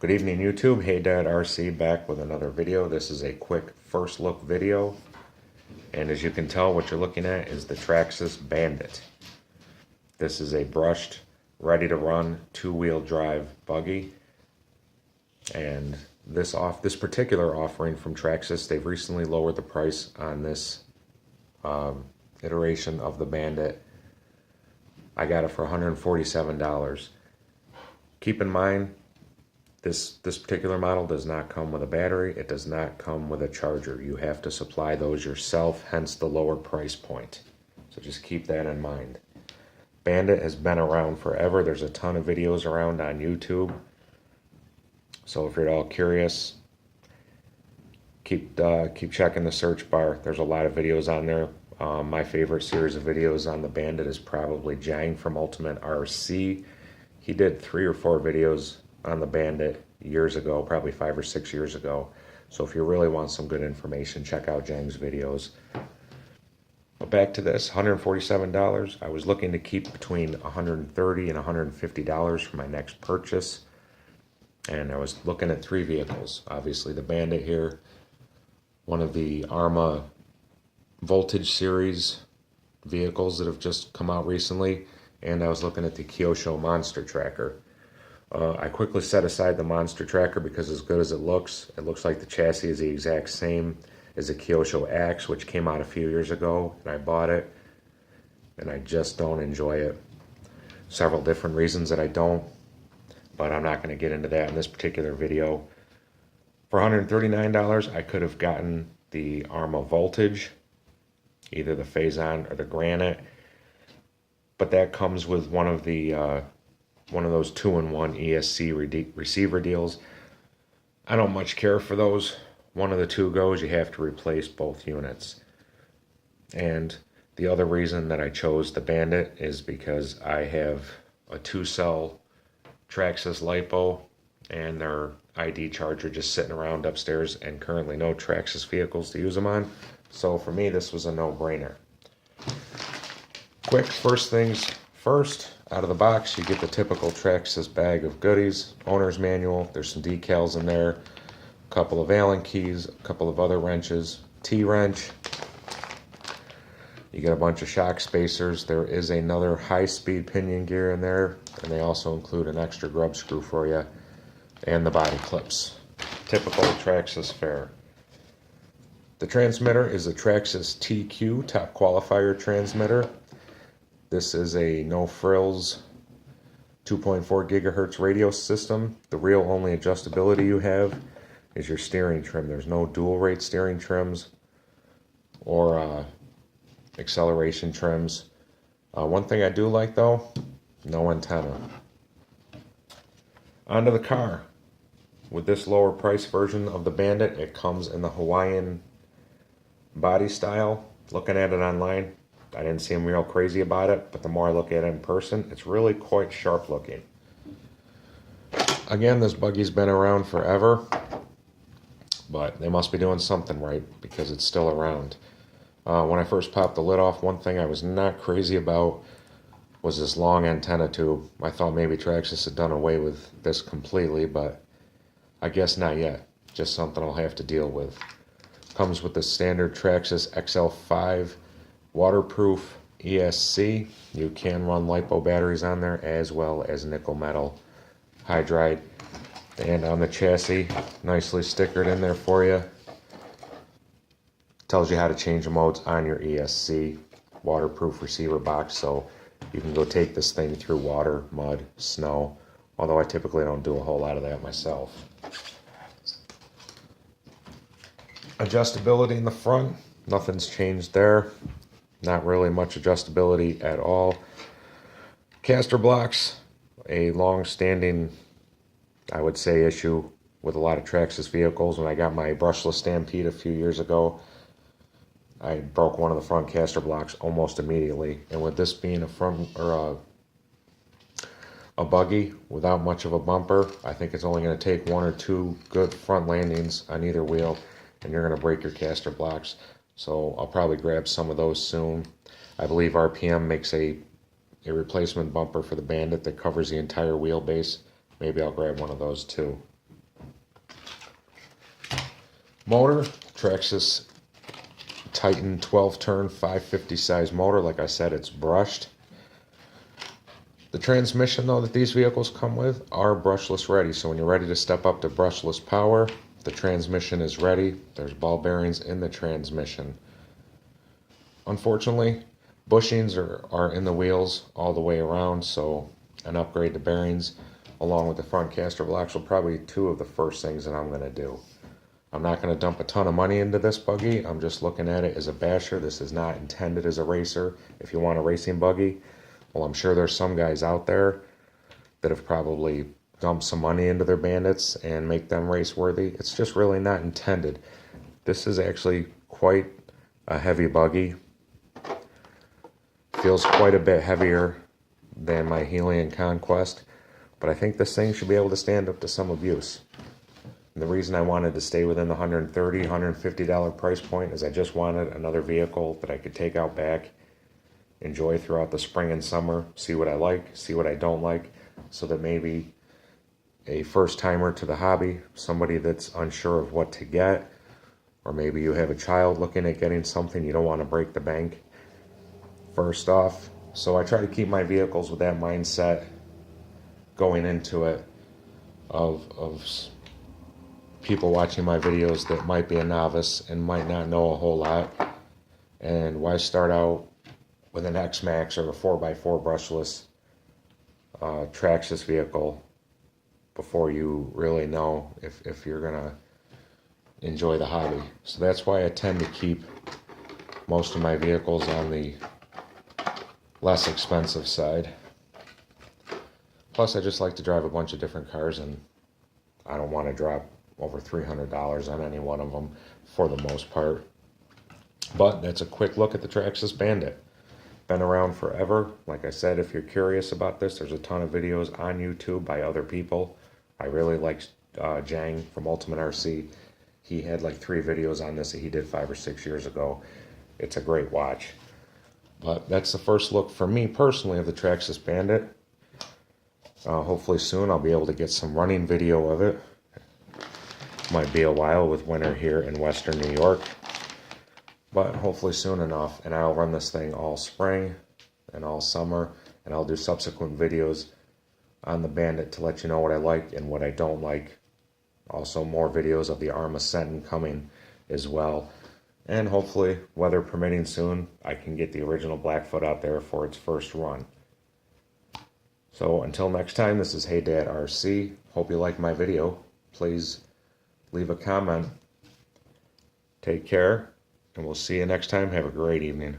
Good evening, YouTube. Hey Dad RC back with another video. This is a quick first look video. And as you can tell, what you're looking at is the Traxxas Bandit. This is a brushed, ready to run, two-wheel drive buggy. And this particular offering from Traxxas, they've recently lowered the price on this iteration of the Bandit. I got it for $147. Keep in mind, this particular model does not come with a battery. It does not come with a charger. You have to supply those yourself, hence the lower price point. So just keep that in mind. Bandit has been around forever. There's a ton of videos around on YouTube. So if you're at all curious, keep checking the search bar. There's a lot of videos on there. My favorite series of videos on the Bandit is probably Jang from Ultimate RC. He did 3 or 4 videos on the Bandit years ago, probably 5 or 6 years ago. So if you really want some good information, check out Jang's videos. But back to this, $147. I was looking to keep between $130 and $150 for my next purchase. And I was looking at 3 vehicles. Obviously the Bandit here, one of the Arma Voltage series vehicles that have just come out recently, and I was looking at the Kyosho Monster Tracker. I quickly set aside the Monster Tracker because as good as it looks like the chassis is the exact same as the Kyosho Axe, which came out a few years ago, and I bought it, and I just don't enjoy it. Several different reasons that I don't, but I'm not going to get into that in this particular video. For $139, I could have gotten the Arma Voltage, either the Phazon or the Granite, but that comes with one of those 2-in-1 ESC receiver deals. I don't much care for those. One of the two goes, you have to replace both units. And the other reason that I chose the Bandit is because I have a 2-cell Traxxas LiPo and their ID charger just sitting around upstairs, and currently no Traxxas vehicles to use them on. So for me, this was a no-brainer. Quick, first things first, out of the box, you get the typical Traxxas bag of goodies, owner's manual, there's some decals in there, a couple of Allen keys, a couple of other wrenches, T-wrench. You get a bunch of shock spacers. There is another high-speed pinion gear in there, and they also include an extra grub screw for you, and the body clips. Typical Traxxas fare. The transmitter is a Traxxas TQ top qualifier transmitter. This is a no-frills 2.4 gigahertz radio system. The real only adjustability you have is your steering trim. There's no dual rate steering trims or acceleration trims. One thing I do like though, no antenna. Onto the car. With this lower price version of the Bandit, it comes in the Hawaiian body style. Looking at it online, I didn't seem real crazy about it, but the more I look at it in person, it's really quite sharp looking. Again, this buggy's been around forever, but they must be doing something right because it's still around. When I first popped the lid off, one thing I was not crazy about was this long antenna tube. I thought maybe Traxxas had done away with this completely, but I guess not yet. Just something I'll have to deal with. Comes with the standard Traxxas XL5 waterproof ESC. You can run LiPo batteries on there as well as nickel metal hydride. And on the chassis, nicely stickered in there for you. Tells you how to change the modes on your ESC waterproof receiver box, so you can go take this thing through water, mud, snow, although I typically don't do a whole lot of that myself. Adjustability in the front, nothing's changed there. Not really much adjustability at all. Caster blocks, a long-standing, I would say, issue with a lot of Traxxas vehicles. When I got my brushless Stampede a few years ago, I broke one of the front caster blocks almost immediately. And with this being a buggy without much of a bumper, I think it's only going to take 1 or 2 good front landings on either wheel, and you're going to break your caster blocks. So I'll probably grab some of those soon. I believe RPM makes a replacement bumper for the Bandit that covers the entire wheelbase. Maybe I'll grab one of those too. Motor, Traxxas Titan 12-turn 550 size motor. Like I said, it's brushed. The transmission, though, that these vehicles come with are brushless ready. So when you're ready to step up to brushless power, the transmission is ready. There's ball bearings in the transmission. Unfortunately, bushings are in the wheels all the way around, so an upgrade to bearings along with the front caster blocks will probably be two of the first things that I'm going to do. I'm not going to dump a ton of money into this buggy. I'm just looking at it as a basher. This is not intended as a racer. If you want a racing buggy, well, I'm sure there's some guys out there that have probably dumped some money into their Bandits and make them race worthy. It's just really not intended. This is actually quite a heavy buggy. Feels quite a bit heavier than my Helion Conquest, but I think this thing should be able to stand up to some abuse. And the reason I wanted to stay within the $130, $150 price point is I just wanted another vehicle that I could take out back, enjoy throughout the spring and summer, see what I like, see what I don't like, so that maybe a first-timer to the hobby, somebody that's unsure of what to get, or maybe you have a child looking at getting something, you don't want to break the bank first off. So I try to keep my vehicles with that mindset going into it of people watching my videos that might be a novice and might not know a whole lot. And why start out with an X-Max or a 4x4 brushless Traxxas vehicle before you really know if you're going to enjoy the hobby. So that's why I tend to keep most of my vehicles on the less expensive side. Plus, I just like to drive a bunch of different cars, and I don't want to drop over $300 on any one of them for the most part. But that's a quick look at the Traxxas Bandit. Been around forever. Like I said, if you're curious about this, there's a ton of videos on YouTube by other people. I really like Jang from Ultimate RC. He had like 3 videos on this that he did 5 or 6 years ago. It's a great watch. But that's the first look for me personally of the Traxxas Bandit. Hopefully soon I'll be able to get some running video of it. Might be a while with winter here in Western New York, but hopefully soon enough. And I'll run this thing all spring and all summer, and I'll do subsequent videos on the Bandit to let you know what I like and what I don't like. Also more videos of the Arm Ascendant coming as well. And hopefully, weather permitting soon, I can get the original Blackfoot out there for its first run. So until next time, this is Hey Dad RC. Hope you like my video. Please leave a comment. Take care, and we'll see you next time. Have a great evening.